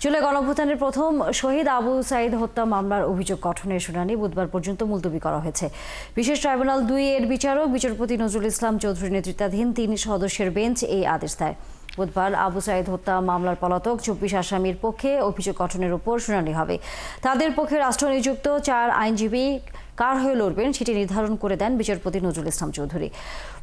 জুলাই গণঅভ্যুত্থানের প্রথম শহীদ আবু সাঈদ হত্যা মামলার অভিযোগ গঠনের শুনানি বুধবার পর্যন্ত মুলতবি করা হয়েছে। বিশেষ ট্রাইব্যুনাল ২ এর বিচারক বিচারপতি নজরুল ইসলাম চৌধুরী নেতৃত্বাধীন ৩ সদস্যের বেঞ্চ এই আদেশ দেয়। বুধবার আবু সাঈদ হত্যা মামলার পলাতক ২৪ আসামির পক্ষে অভিযোগ গঠনের উপর শুনানি হবে। তাদের পক্ষে রাষ্ট্রনিযুক্ত ৪ আইনজীবী কার হয়ে লড়বেন সেটি নির্ধারণ করে দেন বিচারপতি নজরুল ইসলাম চৌধুরী।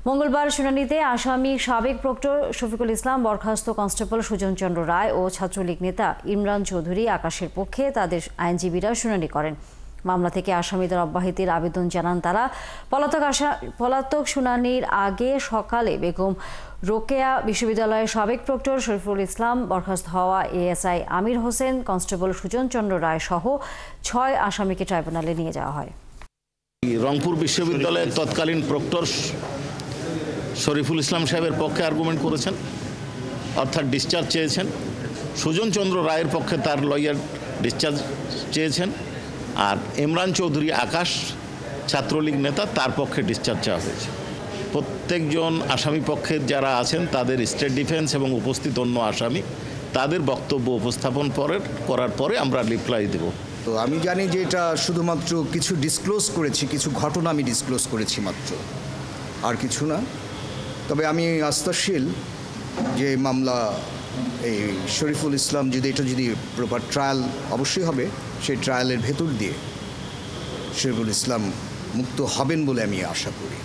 মঙ্গলবার শুনানিতে আসামি সাবেক প্রক্টর শফিকুল ইসলাম, বরখাস্ত কনস্টেবল সুজন চন্দ্র রায় ও ছাত্রলীগ নেতা ইমরান চৌধুরী আকাশের পক্ষে তাদের আইনজীবীরা শুনানি করেন। মামলা থেকে আসামিদের অব্যাহতির আবেদন জানান তারা। পলাতক শুনানির আগে সকালে বেগম রোকেয়া বিশ্ববিদ্যালয়ের সাবেক প্রক্টর শরীফুল ইসলাম, বরখাস্ত হওয়া এএসআই আমির হোসেন, কনস্টেবল সুজন চন্দ্র রায় সহ ৬ আসামিকে ট্রাইব্যুনালে নিয়ে যাওয়া হয়। রংপুর বিশ্ববিদ্যালয়ের তৎকালীন প্রক্টর শরীফুল ইসলাম সাহেবের পক্ষে আর্গুমেন্ট করেছেন, অর্থাৎ ডিসচার্জ চেয়েছেন। সুজন চন্দ্র রায়ের পক্ষে তার লয়ার ডিসচার্জ চেয়েছেন। আর ইমরান চৌধুরী আকাশ, ছাত্রলীগ নেতা, তার পক্ষে ডিসচার্জ চাওয়া হয়েছে। প্রত্যেকজন আসামি পক্ষের যারা আছেন তাদের স্টেট ডিফেন্স এবং উপস্থিত অন্য আসামি তাদের বক্তব্য উপস্থাপন করার পরে আমরা রিপ্লাই দেব। তো আমি জানি যে এটা শুধুমাত্র কিছু ডিসক্লোজ করেছি, কিছু ঘটনা আমি ডিসক্লোজ করেছি মাত্র, আর কিছু না। তবে আমি আস্থাশীল যে মামলা এই শরীফুল ইসলাম যদি প্রপার ট্রায়াল অবশ্যই হবে, সেই ট্রায়ালের ভেতর দিয়ে শরীফুল ইসলাম মুক্ত হবেন বলে আমি আশা করি।